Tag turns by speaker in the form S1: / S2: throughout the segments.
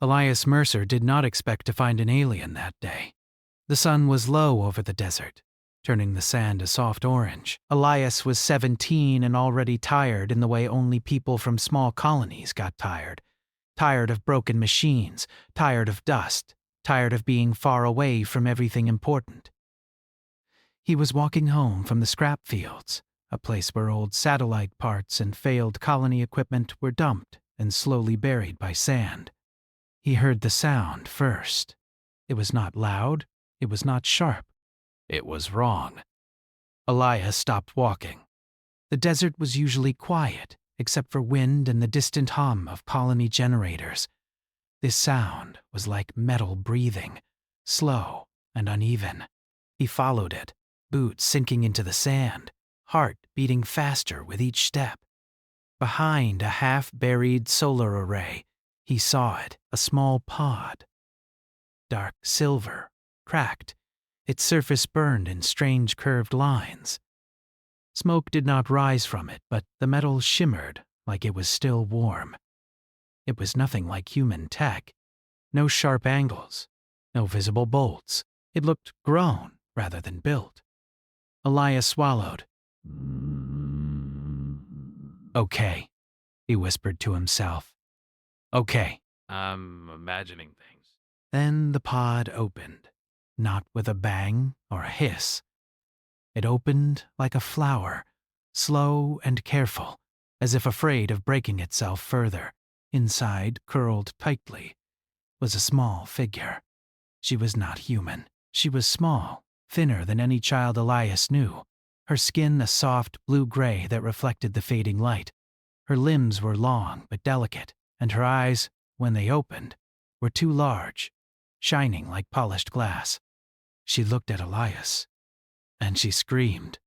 S1: Elias Mercer did not expect to find an alien that day. The sun was low over the desert, turning the sand a soft orange. Elias was 17 and already tired in the way only people from small colonies got tired. Tired of broken machines, tired of dust, tired of being far away from everything important. He was walking home from the scrap fields, a place where old satellite parts and failed colony equipment were dumped and slowly buried by sand. He heard the sound first. It was not loud, it was not sharp. It was wrong. Elias stopped walking. The desert was usually quiet, except for wind and the distant hum of colony generators. This sound was like metal breathing, slow and uneven. He followed it, boots sinking into the sand, heart beating faster with each step. Behind a half-buried solar array, he saw it, a small pod. Dark silver, cracked, its surface burned in strange curved lines. Smoke did not rise from it, but the metal shimmered like it was still warm. It was nothing like human tech. No sharp angles, no visible bolts. It looked grown rather than built. Elias swallowed. "Okay," he whispered to himself. "Okay."
S2: I'm imagining things.
S1: Then the pod opened, not with a bang or a hiss. It opened like a flower, slow and careful, as if afraid of breaking itself further. Inside, curled tightly, was a small figure. She was not human. She was small, thinner than any child Elias knew, her skin a soft blue-gray that reflected the fading light. Her limbs were long but delicate, and her eyes, when they opened, were too large, shining like polished glass. She looked at Elias, and she screamed.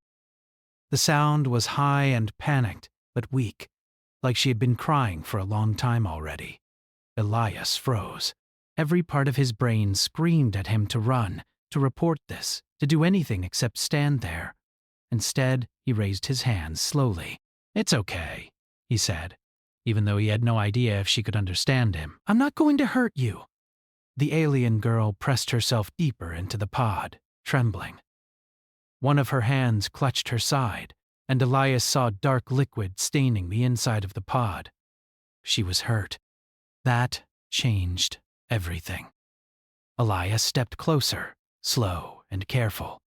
S1: The sound was high and panicked, but weak, like she had been crying for a long time already. Elias froze. Every part of his brain screamed at him to run, to report this, to do anything except stand there. Instead, he raised his hands slowly. "It's okay," he said, even though he had no idea if she could understand him. "I'm not going to hurt you." The alien girl pressed herself deeper into the pod, trembling. One of her hands clutched her side, and Elias saw dark liquid staining the inside of the pod. She was hurt. That changed everything. Elias stepped closer, slow and careful.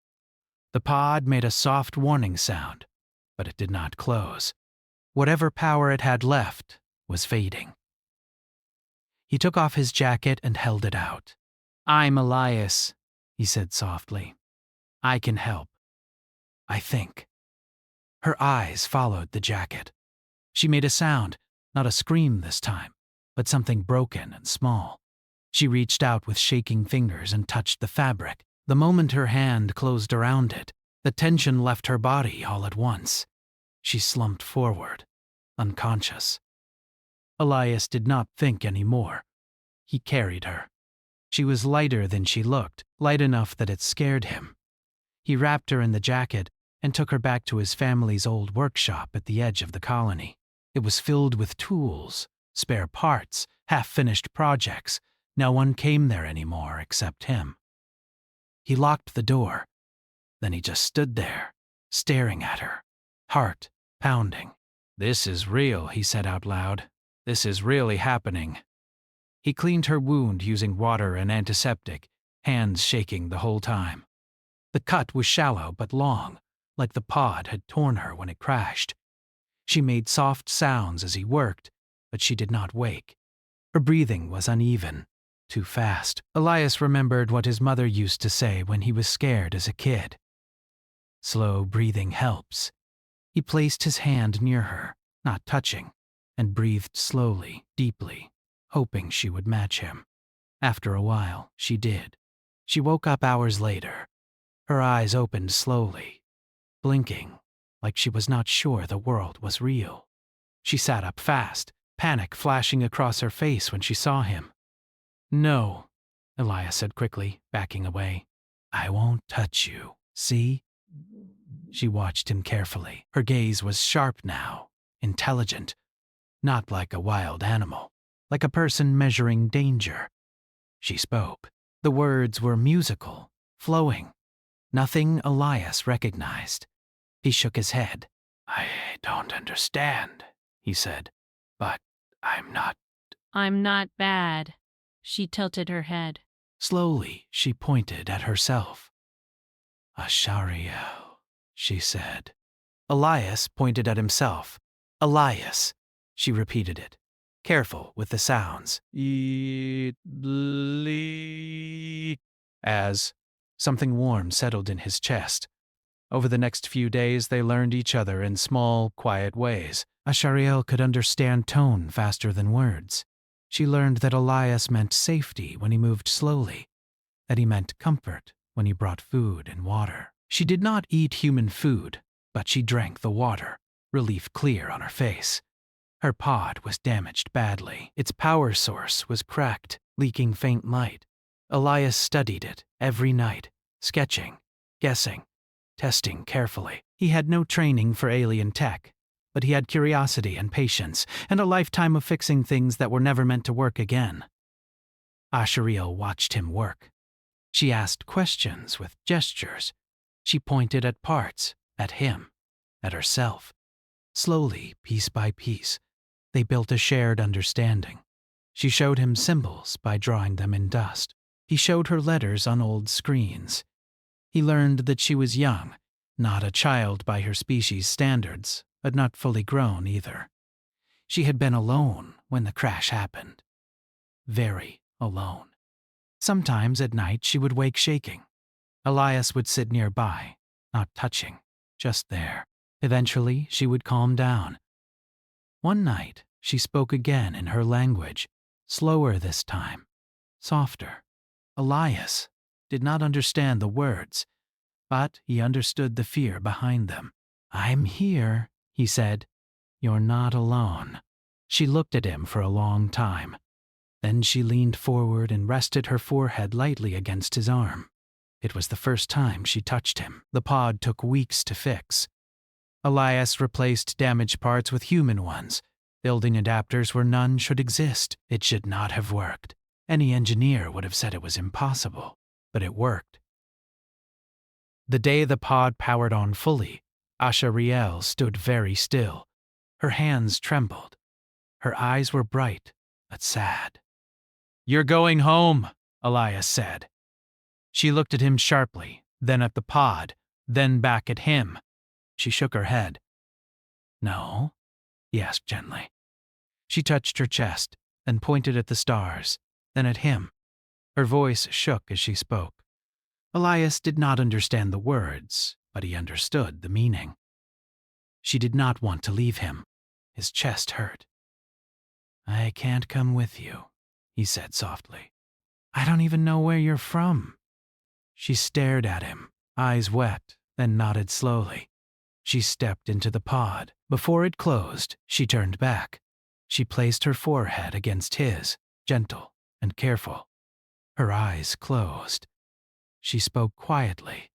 S1: The pod made a soft warning sound, but it did not close. Whatever power it had left was fading. He took off his jacket and held it out. "I'm Elias," he said softly. "I can help. I think." Her eyes followed the jacket. She made a sound, not a scream this time, but something broken and small. She reached out with shaking fingers and touched the fabric. The moment her hand closed around it, the tension left her body all at once. She slumped forward, unconscious. Elias did not think any more. He carried her. She was lighter than she looked, light enough that it scared him. He wrapped her in the jacket and took her back to his family's old workshop at the edge of the colony. It was filled with tools, spare parts, half-finished projects. No one came there anymore except him. He locked the door. Then he just stood there, staring at her, heart pounding. "This is real," he said out loud. "This is really happening." He cleaned her wound using water and antiseptic, hands shaking the whole time. The cut was shallow but long, like the pod had torn her when it crashed. She made soft sounds as he worked, but she did not wake. Her breathing was uneven, too fast. Elias remembered what his mother used to say when he was scared as a kid. "Slow breathing helps." He placed his hand near her, not touching, and breathed slowly, deeply, hoping she would match him. After a while, she did. She woke up hours later. Her eyes opened slowly, blinking, like she was not sure the world was real. She sat up fast, panic flashing across her face when she saw him. "No," Elias said quickly, backing away. "I won't touch you, see?" She watched him carefully. Her gaze was sharp now, intelligent, not like a wild animal. like a person measuring danger. She spoke. The words were musical, flowing, nothing Elias recognized. He shook his head. "I don't understand," he said, "but I'm not."
S3: "I'm not bad." She tilted her head.
S1: Slowly, she pointed at herself. "Ashariel," she said. Elias pointed at himself. "Elias," she repeated it, careful with the sounds. As something warm settled in his chest. Over the next few days, they learned each other in small, quiet ways. Ashariel could understand tone faster than words. She learned that Elias meant safety when he moved slowly, that he meant comfort when he brought food and water. She did not eat human food, but she drank the water, relief clear on her face. Her pod was damaged badly. Its power source was cracked, leaking faint light. Elias studied it every night, sketching, guessing, testing carefully. He had no training for alien tech, but he had curiosity and patience, and a lifetime of fixing things that were never meant to work again. Ashariel watched him work. She asked questions with gestures. She pointed at parts, at him, at herself. Slowly, piece by piece, they built a shared understanding. She showed him symbols by drawing them in dust. He showed her letters on old screens. He learned that she was young, not a child by her species' standards, but not fully grown either. She had been alone when the crash happened. Very alone. Sometimes at night she would wake shaking. Elias would sit nearby, not touching, just there. Eventually she would calm down. One night she spoke again in her language, slower this time, softer. Elias did not understand the words, but he understood the fear behind them. "I'm here," he said. "You're not alone." She looked at him for a long time. Then she leaned forward and rested her forehead lightly against his arm. It was the first time she touched him. The pod took weeks to fix. Elias replaced damaged parts with human ones, building adapters where none should exist. It should not have worked. Any engineer would have said it was impossible, but it worked. The day the pod powered on fully, Ashariel stood very still. Her hands trembled. Her eyes were bright, but sad. "You're going home," Elias said. She looked at him sharply, then at the pod, then back at him. She shook her head. "No?" he asked gently. She touched her chest, then pointed at the stars, then at him. Her voice shook as she spoke. Elias did not understand the words, but he understood the meaning. She did not want to leave him. His chest hurt. "I can't come with you," he said softly. "I don't even know where you're from." She stared at him, eyes wet, then nodded slowly. She stepped into the pod. Before it closed, she turned back. She placed her forehead against his, gentle and careful. Her eyes closed. She spoke quietly,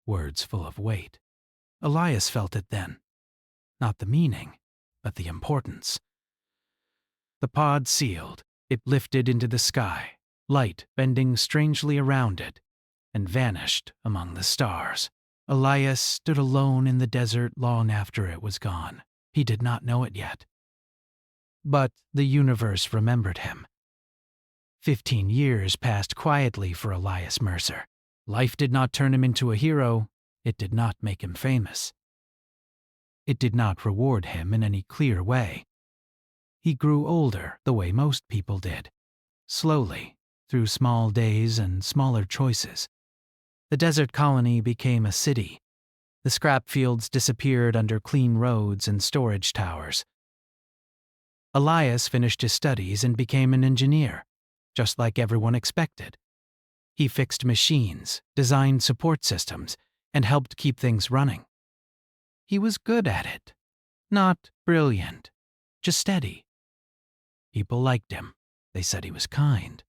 S1: words full of weight. Elias felt it then. Not the meaning, but the importance. The pod sealed. It lifted into the sky, light bending strangely around it, and vanished among the stars. Elias stood alone in the desert long after it was gone. He did not know it yet. But the universe remembered him. 15 years passed quietly for Elias Mercer. Life did not turn him into a hero. It did not make him famous. It did not reward him in any clear way. He grew older the way most people did, slowly, through small days and smaller choices. The desert colony became a city. The scrap fields disappeared under clean roads and storage towers. Elias finished his studies and became an engineer, just like everyone expected. He fixed machines, designed support systems, and helped keep things running. He was good at it. Not brilliant, just steady. People liked him. They said he was kind.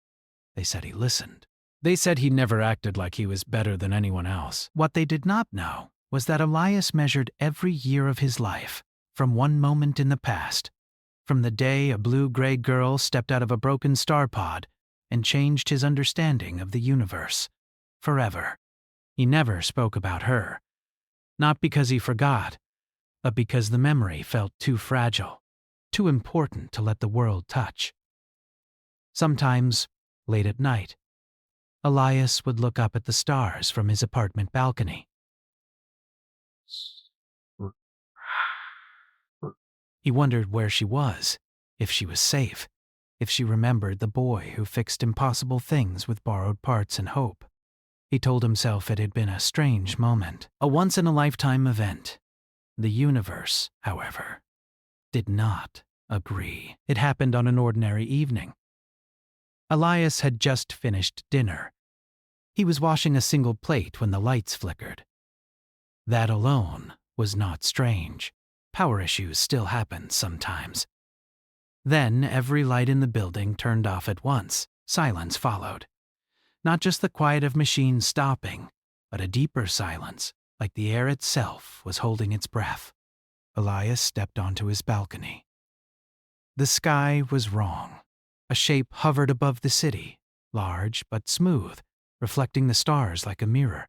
S1: They said he listened. They said he never acted like he was better than anyone else. What they did not know was that Elias measured every year of his life from one moment in the past, from the day a blue-gray girl stepped out of a broken star pod and changed his understanding of the universe. Forever. He never spoke about her. Not because he forgot, but because the memory felt too fragile, too important to let the world touch. Sometimes, late at night, Elias would look up at the stars from his apartment balcony. He wondered where she was, if she was safe, if she remembered the boy who fixed impossible things with borrowed parts and hope. He told himself it had been a strange moment, a once-in-a-lifetime event. The universe, however, did not agree. It happened on an ordinary evening. Elias had just finished dinner. He was washing a single plate when the lights flickered. That alone was not strange. Power issues still happen sometimes. Then every light in the building turned off at once. Silence followed. Not just the quiet of machines stopping, but a deeper silence, like the air itself was holding its breath. Elias stepped onto his balcony. The sky was wrong. A shape hovered above the city, large but smooth, reflecting the stars like a mirror.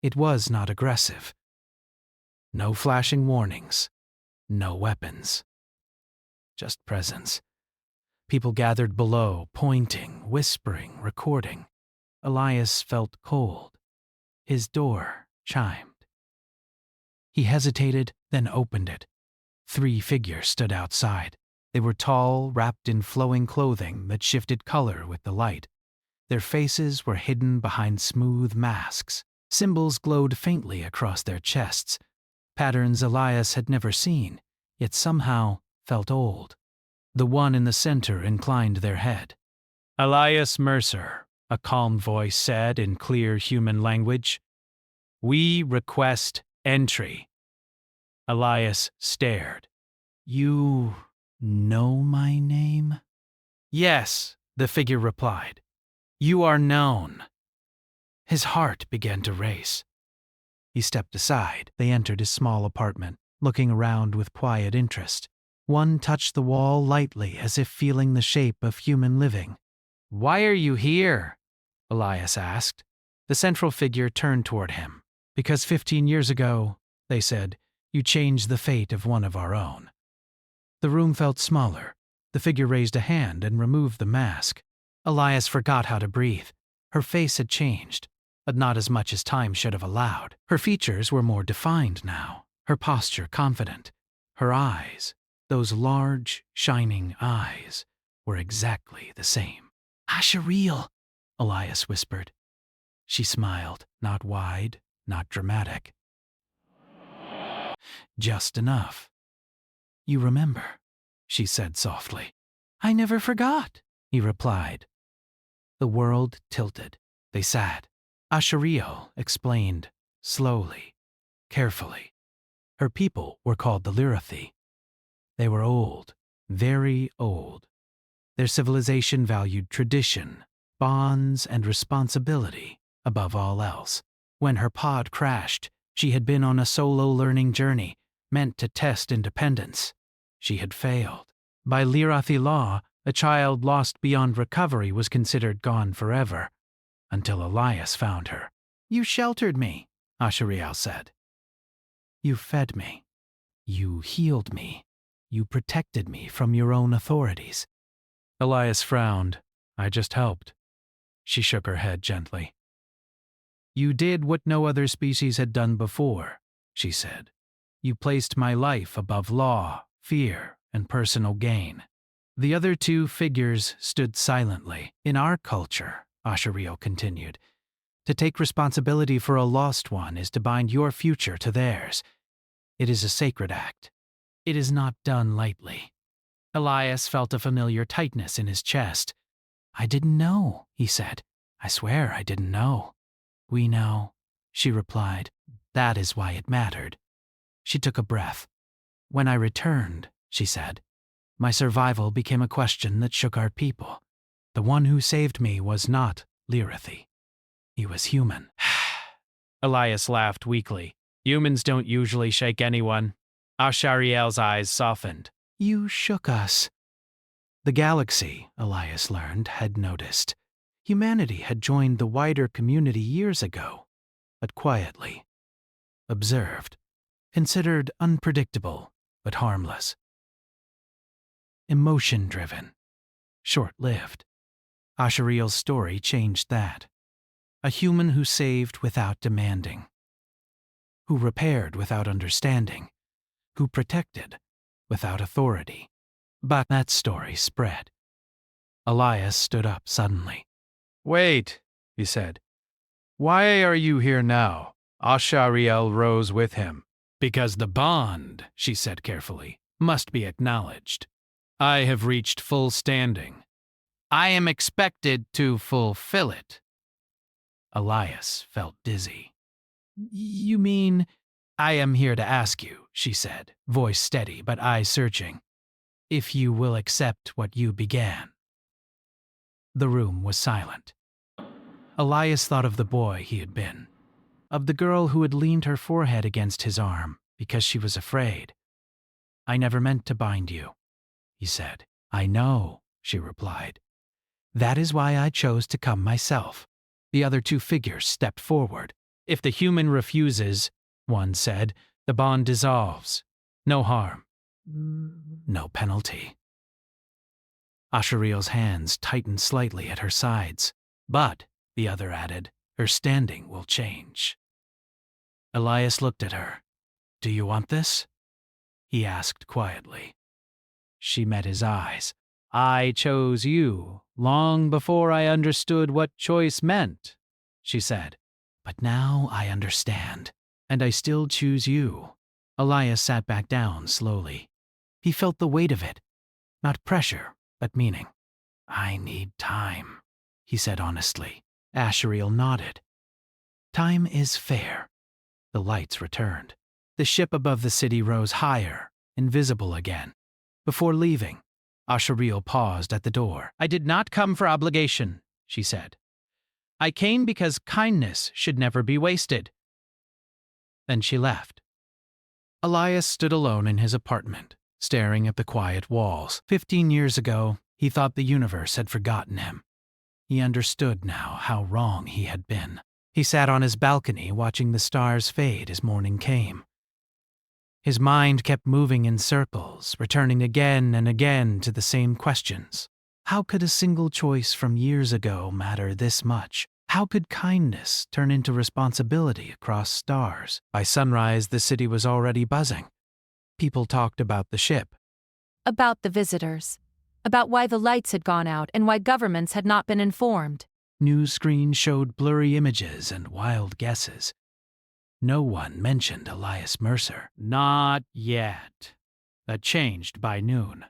S1: It was not aggressive. No flashing warnings, no weapons. Just presence. People gathered below, pointing, whispering, recording. Elias felt cold. His door chimed. He hesitated, then opened it. 3 figures stood outside. They were tall, wrapped in flowing clothing that shifted color with the light. Their faces were hidden behind smooth masks. Symbols glowed faintly across their chests, patterns Elias had never seen, yet somehow felt old. The one in the center inclined their head. "Elias Mercer," a calm voice said in clear human language. "We request entry." Elias stared. "You know my name?" "Yes," the figure replied. "You are known." His heart began to race. He stepped aside. They entered his small apartment, looking around with quiet interest. One touched the wall lightly as if feeling the shape of human living. "Why are you here?" Elias asked. The central figure turned toward him. "Because 15 years ago," they said, "you changed the fate of one of our own." The room felt smaller. The figure raised a hand and removed the mask. Elias forgot how to breathe. Her face had changed, but not as much as time should have allowed. Her features were more defined now, her posture confident. Her eyes, those large, shining eyes, were exactly the same. "Ashariel," Elias whispered. She smiled, not wide, not dramatic. "Just enough." "You remember," she said softly. "I never forgot," he replied. The world tilted. They sat. Ashariel explained, slowly, carefully. Her people were called the Lirathi. They were old, very old. Their civilization valued tradition, bonds, and responsibility above all else. When her pod crashed, she had been on a solo learning journey, meant to test independence. She had failed. By Lirathi law, a child lost beyond recovery was considered gone forever, until Elias found her. "You sheltered me," Ashariel said. "You fed me. You healed me. You protected me from your own authorities." Elias frowned. "I just helped." She shook her head gently. "You did what no other species had done before," she said. "You placed my life above law, fear, and personal gain." The other 2 figures stood silently. "In our culture," Ashariel continued, "to take responsibility for a lost one is to bind your future to theirs. It is a sacred act. It is not done lightly." Elias felt a familiar tightness in his chest. "I didn't know," he said. "I swear I didn't know." "We know," she replied. "That is why it mattered." She took a breath. "When I returned," she said, "my survival became a question that shook our people. The one who saved me was not Lirathi. He was human." Elias laughed weakly. "Humans don't usually shake anyone." Ashariel's eyes softened. You shook us. The galaxy, Elias learned, had noticed. Humanity had joined the wider community years ago, but quietly. Observed. Considered unpredictable, but harmless. Emotion-driven. Short-lived. Ashariel's story changed that. A human who saved without demanding. Who repaired without understanding. Who protected without authority. But that story spread. Elias stood up suddenly.
S2: Wait, he said. Why are you here now? Ashariel rose with him.
S1: Because the bond, she said carefully, must be acknowledged. I have reached full standing. I am expected to fulfill it. Elias felt dizzy. You mean? I am here to ask you, she said, voice steady but eyes searching, if you will accept what you began. The room was silent. Elias thought of the boy he had been, of the girl who had leaned her forehead against his arm because she was afraid. I never meant to bind you, he said. I know, she replied. That is why I chose to come myself. The other two figures stepped forward. If the human refuses, one said, the bond dissolves. No harm. No penalty. Ashariel's hands tightened slightly at her sides. But, the other added, her standing will change. Elias looked at her. Do you want this? He asked quietly. She met his eyes. I chose you long before I understood what choice meant, she said. But now I understand, and I still choose you. Elias sat back down slowly. He felt the weight of it. Not pressure, but meaning. I need time, he said honestly. Ashariel nodded. Time is fair. The lights returned. The ship above the city rose higher, invisible again. Before leaving, Ashariel paused at the door. I did not come for obligation, she said. I came because kindness should never be wasted. Then she left. Elias stood alone in his apartment, staring at the quiet walls. 15 years ago, he thought the universe had forgotten him. He understood now how wrong he had been. He sat on his balcony watching the stars fade as morning came. His mind kept moving in circles, returning again and again to the same questions. How could a single choice from years ago matter this much? How could kindness turn into responsibility across stars? By sunrise, the city was already buzzing. People talked about the ship.
S4: About the visitors. About why the lights had gone out and why governments had not been informed.
S1: News screens showed blurry images and wild guesses. No one mentioned Elias Mercer. Not yet. That changed by noon.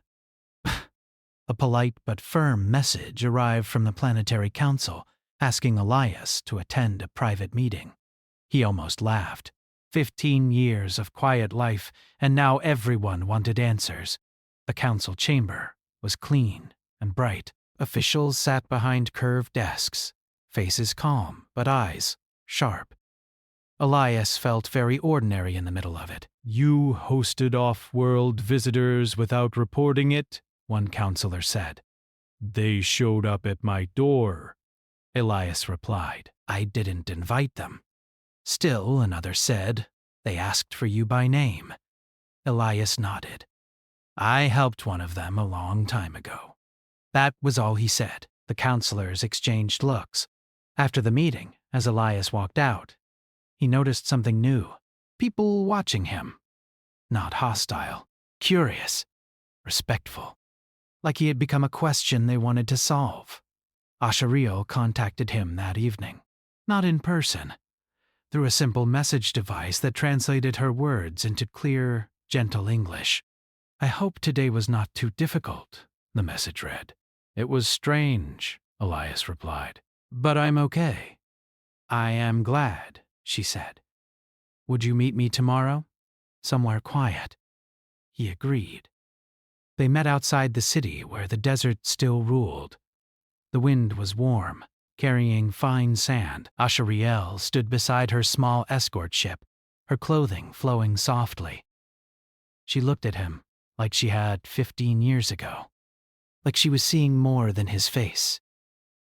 S1: A polite but firm message arrived from the Planetary Council, asking Elias to attend a private meeting. He almost laughed. 15 years of quiet life, and now everyone wanted answers. The council chamber was clean and bright. Officials sat behind curved desks, faces calm but eyes sharp. Elias felt very ordinary in the middle of it. You hosted off-world visitors without reporting it, one counselor said. They showed up at my door, Elias replied. I didn't invite them. Still, another said, they asked for you by name. Elias nodded. I helped one of them a long time ago. That was all he said. The counselors exchanged looks. After the meeting, as Elias walked out, he noticed something new. People watching him. Not hostile, curious, respectful. Like he had become a question they wanted to solve. Ashariel contacted him that evening. Not in person. Through a simple message device that translated her words into clear, gentle English. I hope today was not too difficult, the message read. It was strange, Elias replied. But I'm okay. I am glad, she said. Would you meet me tomorrow? Somewhere quiet. He agreed. They met outside the city where the desert still ruled. The wind was warm, carrying fine sand. Ashariel stood beside her small escort ship, her clothing flowing softly. She looked at him, like she had 15 years ago, like she was seeing more than his face.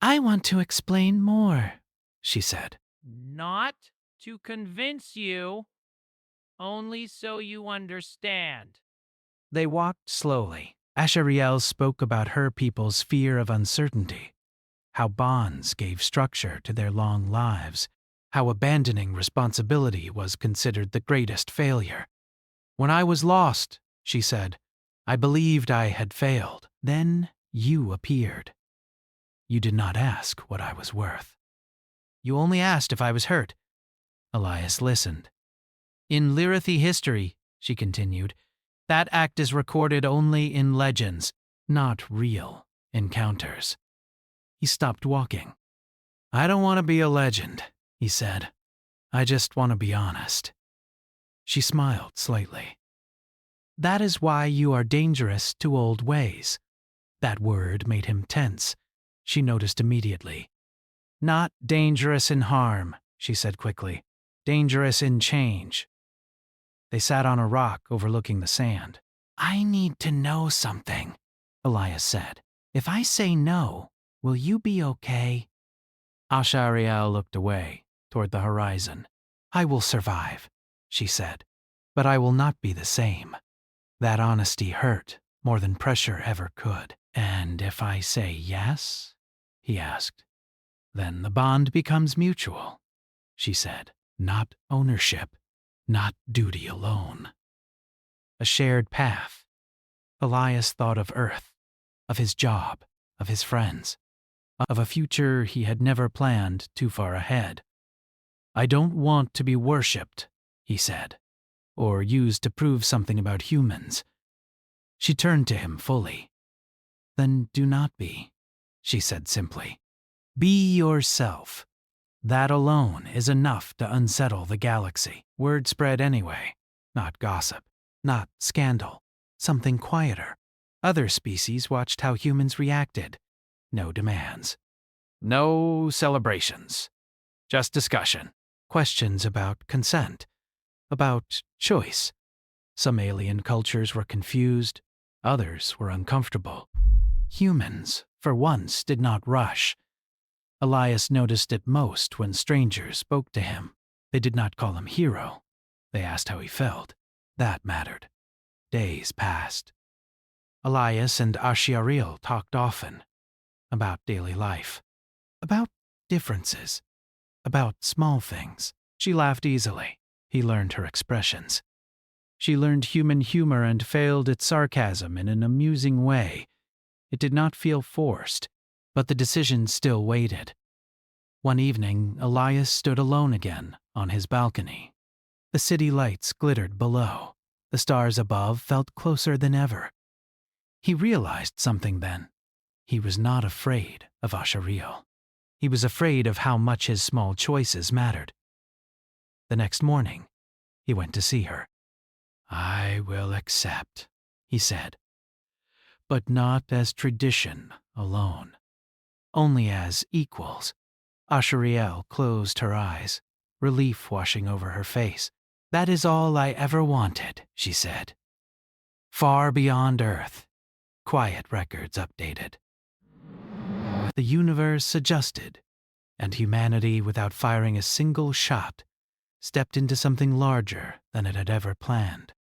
S1: I want to explain more, she said.
S2: Not to convince you, only so you understand.
S1: They walked slowly. Ashariel spoke about her people's fear of uncertainty, how bonds gave structure to their long lives, how abandoning responsibility was considered the greatest failure. When I was lost, she said, I believed I had failed. Then you appeared. You did not ask what I was worth. You only asked if I was hurt. Elias listened. In Lyrithi history, she continued, that act is recorded only in legends, not real encounters. He stopped walking. I don't want to be a legend, he said. I just want to be honest. She smiled slightly. That is why you are dangerous to old ways. That word made him tense. She noticed immediately. Not dangerous in harm, she said quickly. Dangerous in change. They sat on a rock overlooking the sand. I need to know something, Elias said. If I say no, will you be okay? Ashariel looked away, toward the horizon. I will survive, she said, but I will not be the same. That honesty hurt more than pressure ever could. And if I say yes, he asked, then the bond becomes mutual, she said, not ownership, not duty alone. A shared path. Elias thought of Earth, of his job, of his friends, of a future he had never planned too far ahead. I don't want to be worshipped, he said, or used to prove something about humans. She turned to him fully. Then do not be, she said simply. Be yourself. That alone is enough to unsettle the galaxy. Word spread anyway, not gossip, not scandal, something quieter. Other species watched how humans reacted. No demands. No celebrations. Just discussion. Questions about consent, about choice. Some alien cultures were confused, others were uncomfortable. Humans, for once, did not rush. Elias noticed it most when strangers spoke to him. They did not call him hero. They asked how he felt. That mattered. Days passed. Elias and Ashiaril talked often. About daily life. About differences. About small things. She laughed easily. He learned her expressions. She learned human humor and failed at sarcasm in an amusing way. It did not feel forced, but the decision still waited. One evening, Elias stood alone again on his balcony. The city lights glittered below. The stars above felt closer than ever. He realized something then. He was not afraid of Ashariel. He was afraid of how much his small choices mattered. The next morning, he went to see her. I will accept, he said, but not as tradition alone, only as equals. Ashariel closed her eyes, relief washing over her face. That is all I ever wanted, she said. Far beyond Earth, quiet records updated. The universe adjusted, and humanity, without firing a single shot, stepped into something larger than it had ever planned.